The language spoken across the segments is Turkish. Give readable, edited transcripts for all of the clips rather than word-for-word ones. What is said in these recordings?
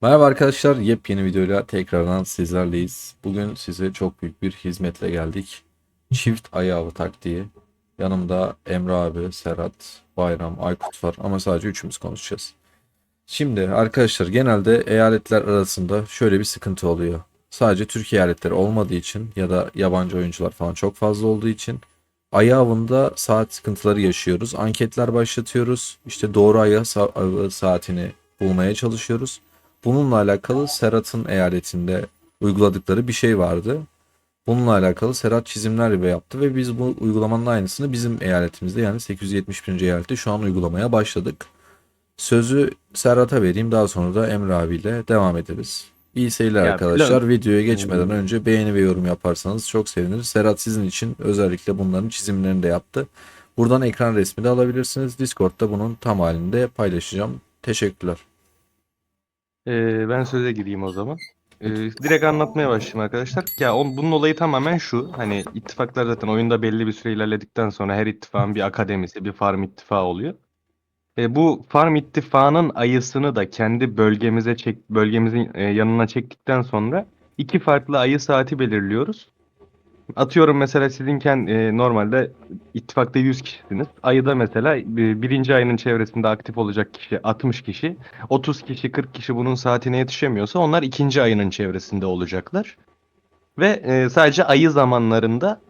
Merhaba arkadaşlar, yepyeni videoyla tekrardan sizlerleyiz. Bugün size çok büyük bir hizmetle geldik. Çift ayı avı taktiği. Yanımda Emre abi, Serhat, Bayram, Aykut var ama sadece üçümüz konuşacağız. Şimdi arkadaşlar genelde eyaletler arasında şöyle bir sıkıntı oluyor. Sadece Türkiye eyaletleri olmadığı için ya da yabancı oyuncular falan çok fazla olduğu için ayı avında saat sıkıntıları yaşıyoruz. Anketler başlatıyoruz. İşte doğru avı saatini bulmaya çalışıyoruz. Bununla alakalı Serhat'ın eyaletinde uyguladıkları bir şey vardı. Bununla alakalı Serhat çizimler ve yaptı ve biz bu uygulamanın aynısını bizim eyaletimizde yani 871. eyalette şu an uygulamaya başladık. Sözü Serhat'a vereyim, daha sonra da Emre abiyle devam ederiz. İyi seyirler Ya plan arkadaşlar. Videoya geçmeden Hmm, önce beğeni ve yorum yaparsanız çok seviniriz. Serhat sizin için özellikle bunların çizimlerini de yaptı. Buradan ekran resmi de alabilirsiniz. Discord'da bunun tam halinde paylaşacağım. Teşekkürler. ben söze gireyim o zaman. Direkt anlatmaya başlayayım arkadaşlar. Bunun olayı tamamen şu. Hani ittifaklar zaten oyunda belli bir süre ilerledikten sonra her ittifakın bir akademisi, bir farm ittifağı oluyor. Bu farm ittifakının ayısını da kendi bölgemizin yanına çektikten sonra iki farklı ayı saati belirliyoruz. Atıyorum mesela normalde ittifakta 100 kişisiniz. Ayıda mesela birinci ayının çevresinde aktif olacak kişi 60 kişi. 30 kişi 40 kişi bunun saatine yetişemiyorsa onlar ikinci ayının çevresinde olacaklar. Ve sadece ayı zamanlarında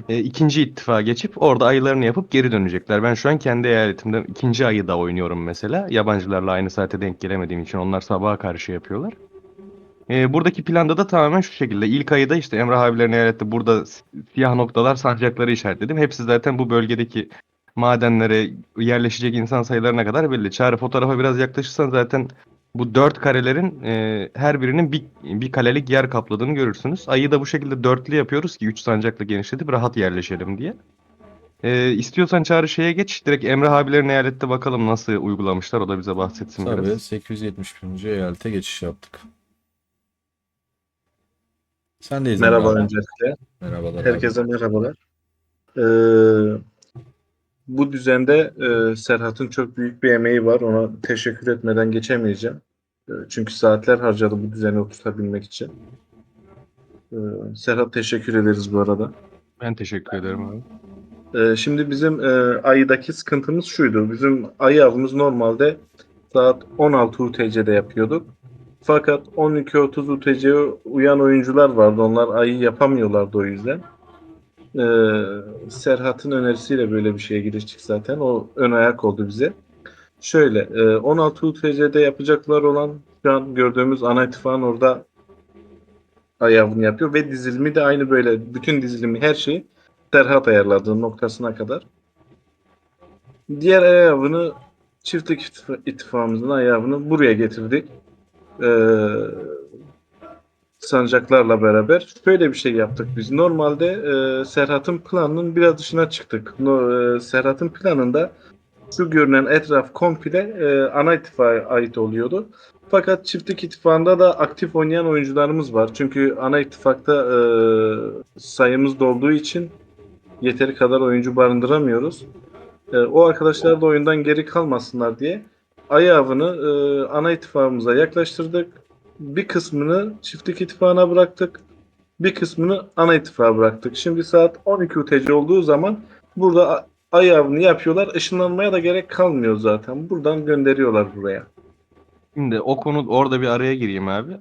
ikinci ittifa geçip orada ayılarını yapıp geri dönecekler. Ben şu an kendi eyaletimde ikinci ayı da oynuyorum mesela. Yabancılarla aynı saate denk gelemediğim için onlar sabaha karşı yapıyorlar. Buradaki planda da tamamen şu şekilde. İlk ayda işte Emrah abilerin eyalette burada siyah noktalar sancakları işaretledim. Hepsi zaten bu bölgedeki madenlere yerleşecek insan sayılarına kadar belli. Çağrı fotoğrafa biraz yaklaşırsan zaten bu dört karelerin her birinin bir kalelik yer kapladığını görürsünüz. Ayı da bu şekilde dörtlü yapıyoruz ki 3 sancakla genişletip rahat yerleşelim diye. İstiyorsan Çağrı şeye geç. Direkt Emrah abilerin eyalette bakalım nasıl uygulamışlar. O da bize bahsetsin Tabii biraz. 871. eyalete geçiş yaptık. Sendeyiz Emre Merhaba abi. öncelikle. Merhabalar abi. Herkese merhabalar. Ee, Bu düzende Serhat'ın çok büyük bir emeği var. Ona teşekkür etmeden geçemeyeceğim. Çünkü saatler harcadı bu düzeni oturtabilmek için. Ee, Serhat teşekkür ederiz bu arada. Ben teşekkür ederim abi. Şimdi bizim ayıdaki sıkıntımız şuydu. Bizim ayı avımız normalde saat 16 UTC'de yapıyorduk. Fakat 12.30 UTC'ye uyan oyuncular vardı. Onlar ayı yapamıyorlardı o yüzden. Serhat'ın önerisiyle böyle bir şeye giriştik zaten. O ön ayak oldu bize. Şöyle, 16 UTC'de yapacaklar olan şu an gördüğümüz ana ittifakın orada ayarını yapıyor ve dizilimi de aynı böyle bütün dizilimi her şeyi Serhat ayarladığı noktasına kadar. Diğer ayarını çiftlik ittifakımızın ayarını buraya getirdik. Ee, Sancaklarla beraber şöyle bir şey yaptık biz. Normalde Serhat'ın planının biraz dışına çıktık. Serhat'ın planında şu görünen etraf komple ana ittifaka ait oluyordu. Fakat çiftlik ittifakında da aktif oynayan oyuncularımız var. Çünkü ana ittifakta sayımız dolduğu için yeteri kadar oyuncu barındıramıyoruz. O arkadaşlar da oyundan geri kalmasınlar diye ayı avını ana ittifakımıza yaklaştırdık. Bir kısmını çiftlik ittifakına bıraktık. Bir kısmını ana ittifaka bıraktık. Şimdi saat 12 UTC olduğu zaman burada ay avını yapıyorlar. Işınlanmaya da gerek kalmıyor zaten. Buradan gönderiyorlar buraya. Şimdi o konu orada bir araya gireyim abi.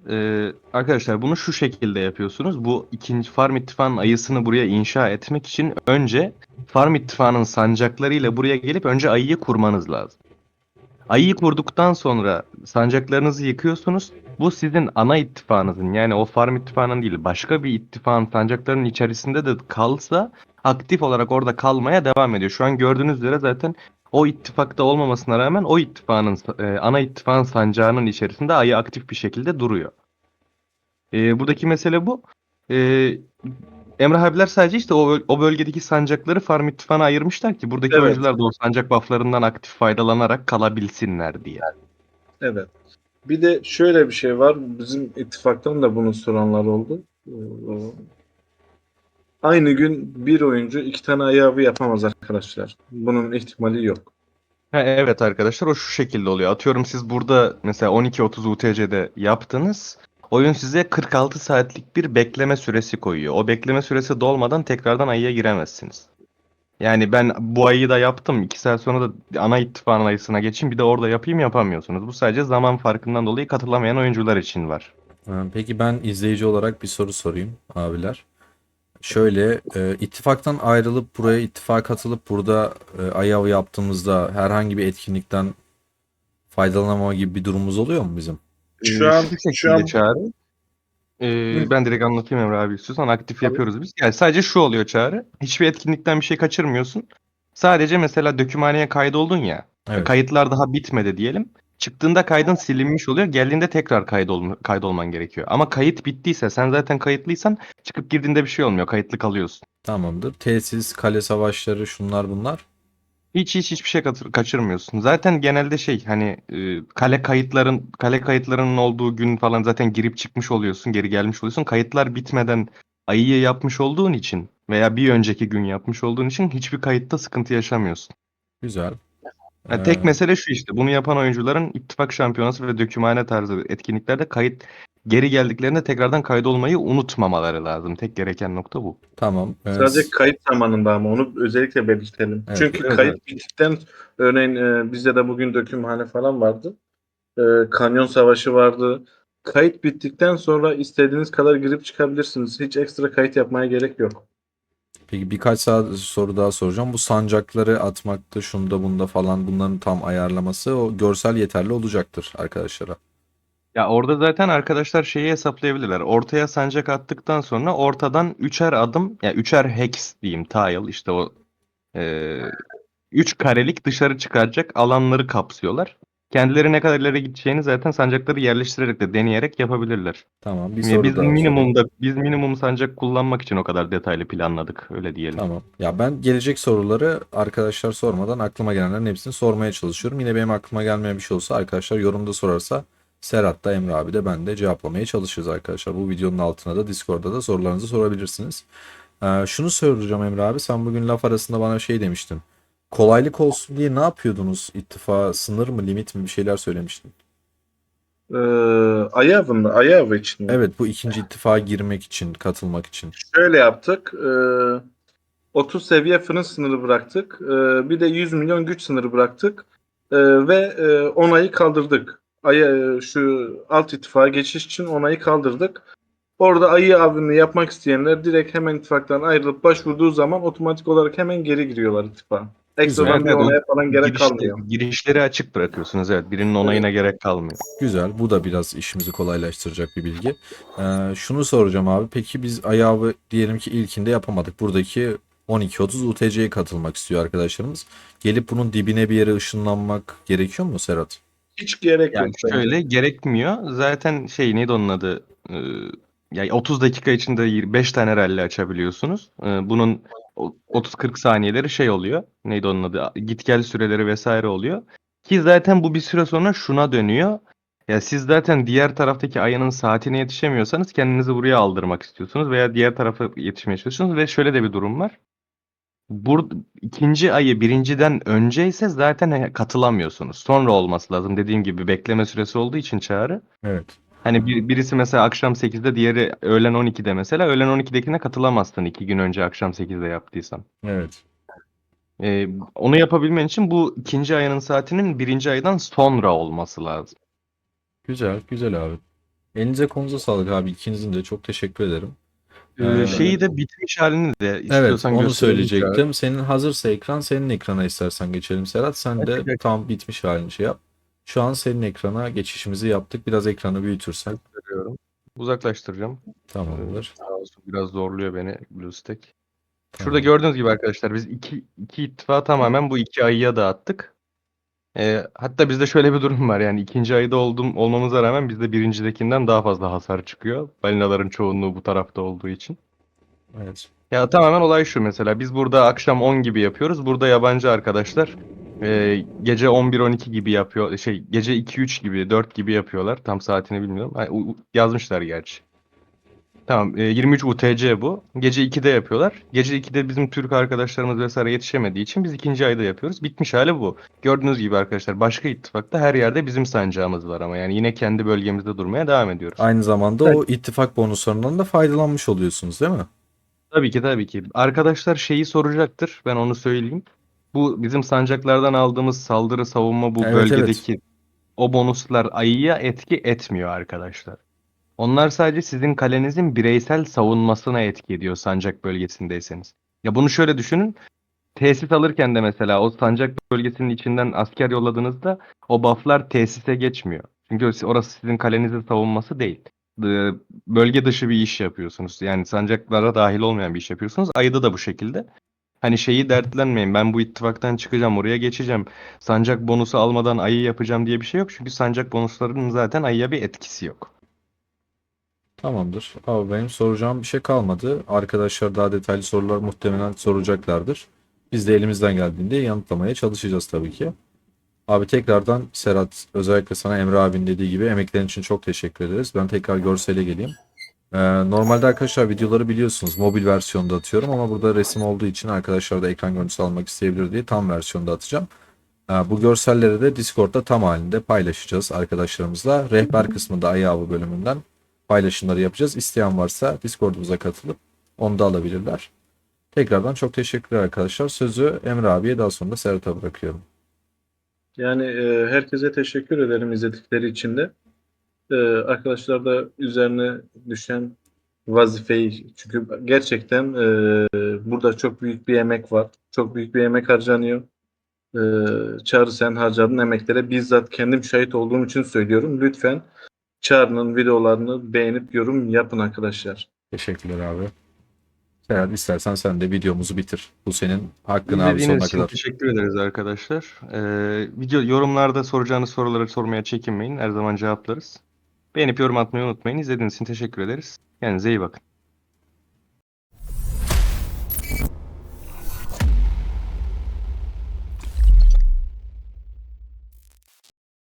Arkadaşlar bunu şu şekilde yapıyorsunuz. Bu ikinci Farm İttifakı'nın ayısını buraya inşa etmek için önce Farm İttifakı'nın sancaklarıyla buraya gelip önce ayıyı kurmanız lazım. Ayıyı kurduktan sonra sancaklarınızı yıkıyorsunuz. Bu sizin ana ittifakınızın yani o Farm İttifakı'nın değil başka bir ittifakın sancaklarının içerisinde de kalsa aktif olarak orada kalmaya devam ediyor. Şu an gördüğünüz üzere zaten o ittifakta olmamasına rağmen o ana ittifakın sancağının içerisinde ayı aktif bir şekilde duruyor. Buradaki mesele bu. Ee, Emrah abiler sadece işte o bölgedeki sancakları Farm İttifakı'na ayırmışlar ki buradaki Evet, oyuncular da o sancak bufflarından aktif faydalanarak kalabilsinler diye. evet. Bir de şöyle bir şey var. Bizim ittifaktan da bunu soranlar oldu. Aynı gün bir oyuncu iki tane ayağı yapamaz arkadaşlar. Bunun ihtimali yok. Ha, evet arkadaşlar, o şu şekilde oluyor. Atıyorum siz burada mesela 12.30 UTC'de yaptınız. Oyun size 46 saatlik bir bekleme süresi koyuyor. O bekleme süresi dolmadan tekrardan ayıya giremezsiniz. Yani ben bu ayı da yaptım. 2 saat sonra da ana ittifakın ayısına geçeyim. Bir de orada yapayım, yapamıyorsunuz. Bu sadece zaman farkından dolayı katılamayan oyuncular için var. Peki ben izleyici olarak bir soru sorayım abiler. Şöyle ittifaktan ayrılıp buraya ittifaka katılıp burada ayav yaptığımızda herhangi bir etkinlikten faydalanama gibi bir durumumuz oluyor mu bizim? Şu an Şu şu şekilde an Çağrı. Hı, Ben direkt anlatayım Emre abi, istiyorsan. Aktif tabii. yapıyoruz biz. Yani sadece şu oluyor Çağrı. Hiçbir etkinlikten bir şey kaçırmıyorsun. Sadece mesela dökümhaneye kaydoldun ya. Evet. Kayıtlar daha bitmedi diyelim. Çıktığında kaydın silinmiş oluyor. Geldiğinde tekrar kaydolman gerekiyor. Ama kayıt bittiyse, sen zaten kayıtlıysan, çıkıp girdiğinde bir şey olmuyor. Kayıtlı kalıyorsun. Tamamdır. Tesis, kale savaşları, şunlar bunlar. Hiçbir şey kaçırmıyorsun. Zaten genelde şey, hani kale kayıtlarının olduğu gün falan zaten girip çıkmış oluyorsun, geri gelmiş oluyorsun. Kayıtlar bitmeden ayıyı yapmış olduğun için veya bir önceki gün yapmış olduğun için hiçbir kayıtta sıkıntı yaşamıyorsun. Güzel. Yani Ee, tek mesele şu işte. Bunu yapan oyuncuların ittifak şampiyonası ve dökümhane tarzı etkinliklerde geri geldiklerinde tekrardan kaydolmayı unutmamaları lazım. Tek gereken nokta bu. tamam. Sadece kayıt zamanında ama onu özellikle belirtelim. Evet. Çünkü Evet, evet. kayıt bittikten örneğin bizde de bugün dökümhane falan vardı. Kanyon savaşı vardı. Kayıt bittikten sonra istediğiniz kadar girip çıkabilirsiniz. Hiç ekstra kayıt yapmaya gerek yok. Peki birkaç soru daha soracağım. Bu sancakları atmakta, şunda bunda falan bunların tam ayarlaması o görsel yeterli olacaktır arkadaşlara. Ya orada zaten arkadaşlar şeyi hesaplayabilirler. Ortaya sancak attıktan sonra ortadan üçer adım, ya üçer hex diyeyim, tile işte o e, 3 karelik dışarı çıkaracak alanları kapsıyorlar. Kendileri ne kadar ileri gideceğini zaten sancakları yerleştirerek de deneyerek yapabilirler. Tamam. Bir Ya soru daha sorayım. biz minimum sancak kullanmak için o kadar detaylı planladık, öyle diyelim. Tamam. Ya ben gelecek soruları arkadaşlar sormadan aklıma gelenlerin hepsini sormaya çalışıyorum. Yine benim aklıma gelmeyen bir şey olsa arkadaşlar yorumda sorarsa Serhat da Emre abi de ben de cevaplamaya çalışırız arkadaşlar. Bu videonun altına da Discord'da da sorularınızı sorabilirsiniz. Şunu soracağım Emre abi. Sen bugün laf arasında bana şey demiştin. Kolaylık olsun diye ne yapıyordunuz? İttifa sınır mı limit mi bir şeyler söylemiştin. Ee, Ayavı için mi? Evet bu ikinci ittifaka girmek için katılmak için. Şöyle yaptık. 30 seviye fırın sınırı bıraktık. Bir de 100 milyon güç sınırı bıraktık. Ve onayı kaldırdık. Şu alt ittifaka geçiş için onayı kaldırdık. Orada ayı avını yapmak isteyenler direkt hemen ittifaktan ayrılıp başvurduğu zaman otomatik olarak hemen geri giriyorlar ittifaka. Güzel. Evet, Ekstradan bir evet, o onaya falan gerek kalmıyor. girişleri açık bırakıyorsunuz, evet, birinin Evet. onayına gerek kalmıyor. Güzel. Bu da biraz işimizi kolaylaştıracak bir bilgi. Şunu soracağım abi. Peki biz ayağı diyelim ki ilkinde yapamadık. Buradaki 12.30 UTC'ye katılmak istiyor arkadaşlarımız. Gelip bunun dibine bir yere ışınlanmak gerekiyor mu Serhat? Hiç gerek Yani yok bence. şöyle gerekmiyor. Zaten şey, neydi onun adı? Ya 30 dakika içinde 5 tane rally açabiliyorsunuz. Bunun 30-40 saniyeleri şey oluyor. Neydi onun adı? Git gel süreleri vesaire oluyor. Ki zaten bu bir süre sonra şuna dönüyor. Ya siz zaten diğer taraftaki ayının saatine yetişemiyorsanız kendinizi buraya aldırmak istiyorsunuz veya diğer tarafa yetişmeye çalışıyorsunuz ve şöyle de bir durum var. İkinci ayı birinciden önceyse zaten katılamıyorsunuz. Sonra olması lazım. Dediğim gibi bekleme süresi olduğu için Çağrı. Evet. Hani birisi mesela akşam 8'de, diğeri öğlen 12'de mesela. Öğlen 12'dekine katılamazsın 2 gün önce akşam 8'de yaptıysan. Evet. Onu yapabilmen için bu ikinci ayının saatinin birinci aydan sonra olması lazım. Güzel. Güzel abi. Elinize kolunuza sağlık abi. İkinizin de çok teşekkür ederim. Şeyi de bitmiş halini de Evet, istiyorsan onu gösterelim Çağrı. söyleyecektim. Senin hazırsa ekran, senin ekrana istersen geçelim Serhat. Sen de Açık tam bitmiş halini şey yap. Şu an senin ekrana geçişimizi yaptık. Biraz ekranı büyütürsen. gösteriyorum. Uzaklaştıracağım. Tamamdır. Sağ olsun, biraz zorluyor beni BlueStack. Şurada Tamam. gördüğünüz gibi arkadaşlar, biz iki ittifağı tamamen bu iki ayıya dağıttık. Hatta bizde şöyle bir durum var, yani ikinci ayda olmamıza rağmen bizde birincidekinden daha fazla hasar çıkıyor. Balinaların çoğunluğu bu tarafta olduğu için. Evet. Ya tamamen olay şu, mesela biz burada akşam 10 gibi yapıyoruz. Burada yabancı arkadaşlar gece 11-12 gibi yapıyor. Gece 2-3 gibi 4 gibi yapıyorlar. Tam saatini bilmiyorum. Yazmışlar gerçi. Tamam, 23 UTC bu. Gece 2'de yapıyorlar. Gece 2'de bizim Türk arkadaşlarımız vesaire yetişemediği için biz ikinci ayda yapıyoruz. Bitmiş hali bu. Gördüğünüz gibi arkadaşlar, başka ittifakta her yerde bizim sancağımız var ama yani yine kendi bölgemizde durmaya devam ediyoruz. Aynı zamanda Evet. o ittifak bonuslarından da faydalanmış oluyorsunuz değil mi? Tabii ki, tabii ki. Arkadaşlar şeyi soracaktır. Ben onu söyleyeyim. Bu bizim sancaklardan aldığımız saldırı, savunma, bu Evet, evet. bölgedeki o bonuslar ayıya etki etmiyor arkadaşlar. Onlar sadece sizin kalenizin bireysel savunmasına etki ediyor sancak bölgesindeyseniz. Ya bunu şöyle düşünün. Tesis alırken de mesela o sancak bölgesinin içinden asker yolladığınızda o bufflar tesise geçmiyor. Çünkü orası sizin kalenizin savunması değil. Bölge dışı bir iş yapıyorsunuz. Yani sancaklara dahil olmayan bir iş yapıyorsunuz. Ayıda da bu şekilde. Hani şeyi dertlenmeyin, ben bu ittifaktan çıkacağım, oraya geçeceğim. Sancak bonusu almadan ayı yapacağım diye bir şey yok. Çünkü sancak bonuslarının zaten ayıya bir etkisi yok. Tamamdır. Abi benim soracağım bir şey kalmadı. Arkadaşlar daha detaylı sorular muhtemelen soracaklardır. Biz de elimizden geldiğinde yanıtlamaya çalışacağız tabii ki. Abi tekrardan Serhat, özellikle sana Emre abinin dediği gibi emeklerin için çok teşekkür ederiz. Ben tekrar görsele geleyim. Normalde arkadaşlar videoları biliyorsunuz mobil versiyonda atıyorum ama burada resim olduğu için arkadaşlar da ekran görüntüsü almak isteyebilir diye tam versiyonda atacağım. Bu görselleri de Discord'da tam halinde paylaşacağız arkadaşlarımızla. Rehber kısmında Ayı Avı bölümünden paylaşımları yapacağız. İsteyen varsa Discord'umuza katılıp onu da alabilirler. Tekrardan çok teşekkürler arkadaşlar. Sözü Emre abiye, daha sonra da Serhat'a bırakıyorum. Yani herkese teşekkür ederim izledikleri için de. Arkadaşlar da üzerine düşen vazifeyi, çünkü gerçekten burada çok büyük bir emek var. Çok büyük bir emek harcanıyor. Çağrı, sen harcadığın emeklere bizzat kendim şahit olduğum için söylüyorum. Lütfen Çağrı'nın videolarını beğenip yorum yapın arkadaşlar. Teşekkürler abi. Serhat, istersen sen de videomuzu bitir. Bu senin hakkın abi, İzlediğiniz sonuna için kadar. teşekkür ederiz arkadaşlar. Video yorumlarda soracağınız soruları sormaya çekinmeyin. Her zaman cevaplarız. Beğenip yorum atmayı unutmayın. İzlediğiniz için teşekkür ederiz. Kendinize iyi bakın.